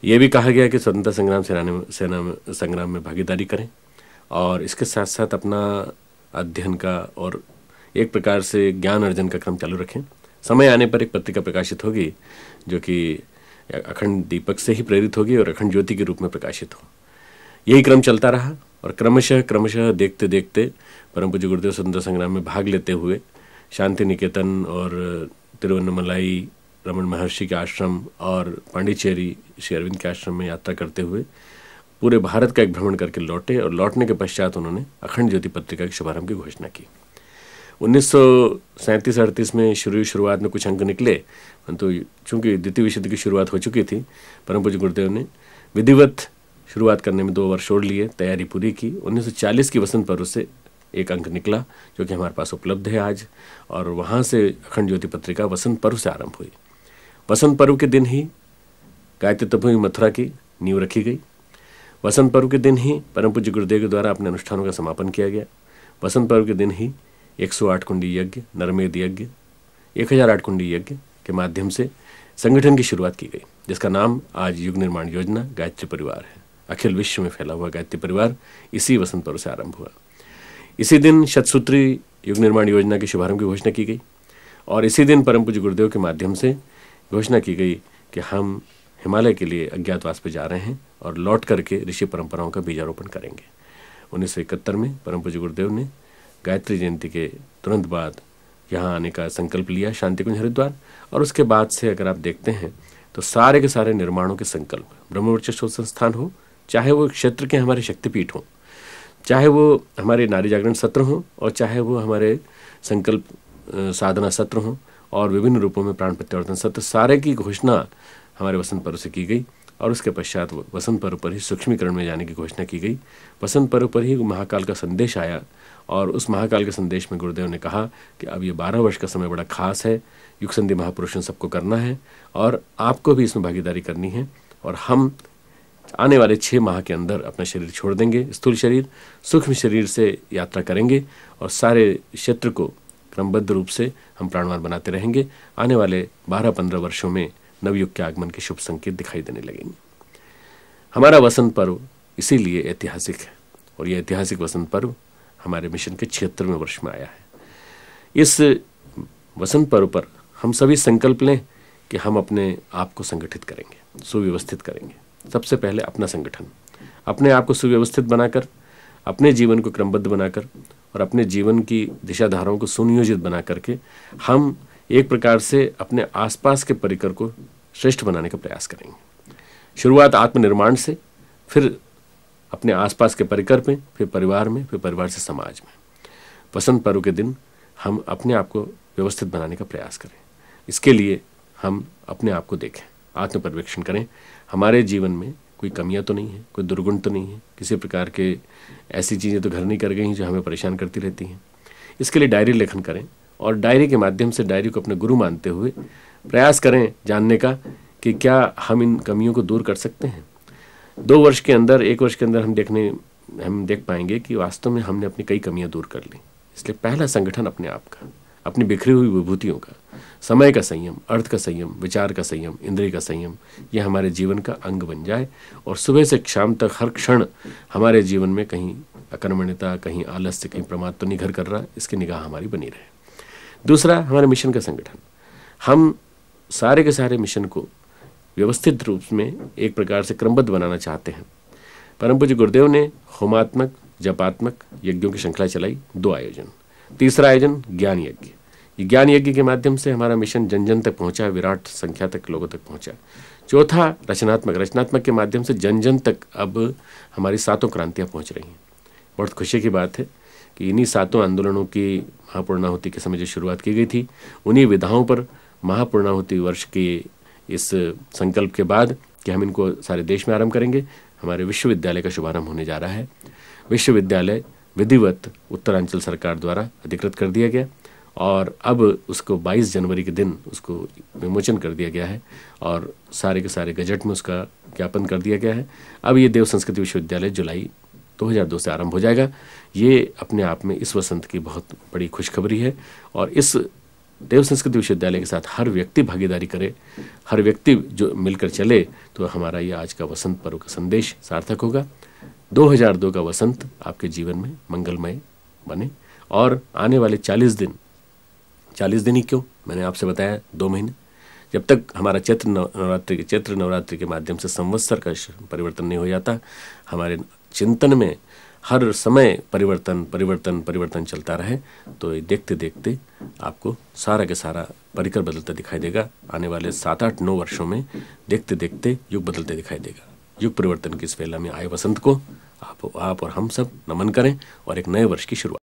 ये भी कहा गया कि स्वतंत्रता संग्राम में भागीदारी करें और इसके साथ साथ अपना अध्ययन का और एक प्रकार से ज्ञान अर्जन का क्रम चालू रखें। समय आने पर एक पत्रिका प्रकाशित होगी जो कि अखंड दीपक से ही प्रेरित होगी और अखंड ज्योति के रूप में प्रकाशित हो। यही क्रम चलता रहा और क्रमशः देखते देखते परम पूज्य गुरुदेव स्वतंत्रता संग्राम में भाग लेते हुए शांति निकेतन और तिरुवन्नमलाई रमन महर्षि के आश्रम और पांडिचेरी श्री अरविंद के आश्रम में यात्रा करते हुए पूरे भारत का एक भ्रमण करके लौटे और लौटने के पश्चात उन्होंने अखंड ज्योति पत्रिका के शुभारंभ की घोषणा की। 1937-38 में शुरुआत में कुछ अंक निकले, परंतु चूंकि द्वितीय विश्व युद्ध की शुरुआत हो चुकी थी, परम पूज्य गुरुदेव ने विधिवत शुरुआत करने में 2 वर्ष छोड़ लिए, तैयारी पूरी की। 1940 की वसंत पर्व से एक अंक निकला जो कि हमारे पास उपलब्ध है आज, और वहाँ से अखंड ज्योति पत्रिका वसंत पर्व से आरंभ हुई। वसंत पर्व के दिन ही गायत्री तपोभूमि मथुरा की नींव रखी गई। वसंत पर्व के दिन ही परम पूज्य गुरुदेव के द्वारा अपने अनुष्ठानों का समापन किया गया। वसंत पर्व के दिन ही 108 कुंडी यज्ञ, नरमेध यज्ञ, 1008 कुंडी यज्ञ के माध्यम से संगठन की शुरुआत की गई, जिसका नाम आज युग निर्माण योजना गायत्री परिवार है। अखिल विश्व में फैला हुआ गायत्री परिवार इसी वसंत पर्व से आरंभ हुआ। इसी दिन शतसूत्री युग निर्माण योजना के शुभारंभ की घोषणा की गई और इसी दिन परम पूज्य गुरुदेव के माध्यम से घोषणा की गई कि हम हिमालय के लिए अज्ञातवास पर जा रहे हैं और लौट करके ऋषि परंपराओं का बीजारोपण करेंगे। 1971 में परम पूज्य गुरुदेव ने गायत्री जयंती के तुरंत बाद यहाँ आने का संकल्प लिया, शांति कुंज हरिद्वार, और उसके बाद से अगर आप देखते हैं तो सारे के सारे निर्माणों के संकल्प, ब्रह्मवर्चस्व संस्थान हो, चाहे वो क्षेत्र के हमारे शक्तिपीठ हों, चाहे वो हमारे नारी जागरण सत्र हों, और चाहे वो हमारे संकल्प साधना सत्र हों और विभिन्न रूपों में प्राण प्रत्यावर्तन सत्र, सारे की घोषणा हमारे वसंत पर्व से की गई। और उसके पश्चात वसंत पर्व पर ही सूक्ष्मीकरण में जाने की घोषणा की गई। वसंत पर्व पर ही महाकाल का संदेश आया और उस महाकाल के संदेश में गुरुदेव ने कहा कि अब ये 12 वर्ष का समय बड़ा खास है, युग संधि महापुरुषों सबको करना है और आपको भी इसमें भागीदारी करनी है, और हम आने वाले 6 माह के अंदर अपना शरीर छोड़ देंगे, स्थूल शरीर, सूक्ष्म शरीर से यात्रा करेंगे और सारे क्षेत्र को क्रमबद्ध रूप से हम प्राणवान बनाते रहेंगे। आने वाले 12-15 वर्षों में नवयुग के आगमन के शुभ संकेत दिखाई देने लगेंगे। हमारा वसंत पर्व इसीलिए ऐतिहासिक है और यह ऐतिहासिक वसंत पर्व हमारे मिशन के 76वें वर्ष में आया है। इस वसंत पर्व पर हम सभी संकल्प लें कि हम अपने आप को संगठित करेंगे, सुव्यवस्थित करेंगे। सबसे पहले अपना संगठन, अपने आप को सुव्यवस्थित बनाकर, अपने जीवन को क्रमबद्ध बनाकर और अपने जीवन की दिशाधाराओं को सुनियोजित बना करके हम एक प्रकार से अपने आसपास के परिकर को श्रेष्ठ बनाने का प्रयास करेंगे। शुरुआत आत्मनिर्माण से, फिर अपने आसपास के परिकर में, फिर परिवार में, फिर परिवार से समाज में। वसंत पर्व के दिन हम अपने आप को व्यवस्थित बनाने का प्रयास करें। इसके लिए हम अपने आप को देखें, आत्म पर्यवेक्षण करें। हमारे जीवन में कोई कमियां तो नहीं है, कोई दुर्गुण तो नहीं है, किसी प्रकार के ऐसी चीज़ें तो घर नहीं कर गई जो हमें परेशान करती रहती हैं। इसके लिए डायरी लेखन करें और डायरी के माध्यम से डायरी को अपने गुरु मानते हुए प्रयास करें जानने का कि क्या हम इन कमियों को दूर कर सकते हैं। 2 वर्ष के अंदर, 1 वर्ष के अंदर हम देख पाएंगे कि वास्तव में हमने अपनी कई कमियां दूर कर ली। इसलिए पहला संगठन अपने आप का, अपनी बिखरी हुई विभूतियों का, समय का संयम, अर्थ का संयम, विचार का संयम, इंद्रिय का संयम, ये हमारे जीवन का अंग बन जाए और सुबह से शाम तक हर क्षण हमारे जीवन में कहीं अकर्मण्यता, कहीं आलस्य, कहीं प्रमाद तो नहीं घर कर रहा, इसकी निगाह हमारी बनी रहे। दूसरा, हमारे मिशन का संगठन। हम सारे के सारे मिशन को व्यवस्थित रूप में एक प्रकार से क्रमबद्ध बनाना चाहते हैं। परम पूज्य गुरुदेव ने होमात्मक, जपात्मक यज्ञों की श्रृंखला चलाई, 2 आयोजन। तीसरा आयोजन ज्ञान यज्ञ। ये ज्ञान यज्ञ के माध्यम से हमारा मिशन जन जन तक पहुंचा, विराट संख्या तक लोगों तक पहुंचा। चौथा, रचनात्मक के माध्यम से जन जन तक अब हमारी 7 क्रांतियाँ पहुँच रही हैं। बहुत खुशी की बात है कि इन्हीं 7 आंदोलनों की महापूर्णाहुति के समय जो शुरुआत की गई थी, उन्हीं विधाओं पर महापूर्णाहुति वर्ष के इस संकल्प के बाद कि हम इनको सारे देश में आरंभ करेंगे, हमारे विश्वविद्यालय का शुभारंभ होने जा रहा है। विश्वविद्यालय विधिवत उत्तरांचल सरकार द्वारा अधिकृत कर दिया गया और अब उसको 22 जनवरी के दिन उसको विमोचन कर दिया गया है और सारे के सारे गजट में उसका ज्ञापन कर दिया गया है। अब ये देव संस्कृति विश्वविद्यालय जुलाई 2002 से आरंभ हो जाएगा। ये अपने आप में इस वसंत की बहुत बड़ी खुशखबरी है और इस देव संस्कृत विश्वविद्यालय के साथ हर व्यक्ति भागीदारी करे, हर व्यक्ति जो मिलकर चले, तो हमारा ये आज का वसंत पर्व का संदेश सार्थक होगा। 2002 का वसंत आपके जीवन में मंगलमय बने और आने वाले 40 दिन ही क्यों, मैंने आपसे बताया 2 महीने, जब तक हमारा चैत्र नवरात्रि के माध्यम से संवत्सर का परिवर्तन नहीं हो जाता, हमारे चिंतन में हर समय परिवर्तन चलता रहे, तो देखते देखते आपको सारा के सारा परिकर बदलता दिखाई देगा। आने वाले 7, 8, 9 वर्षों में देखते देखते युग बदलते दिखाई देगा। युग परिवर्तन की इस वेला में आए वसंत को आप और हम सब नमन करें और एक नए वर्ष की शुरुआत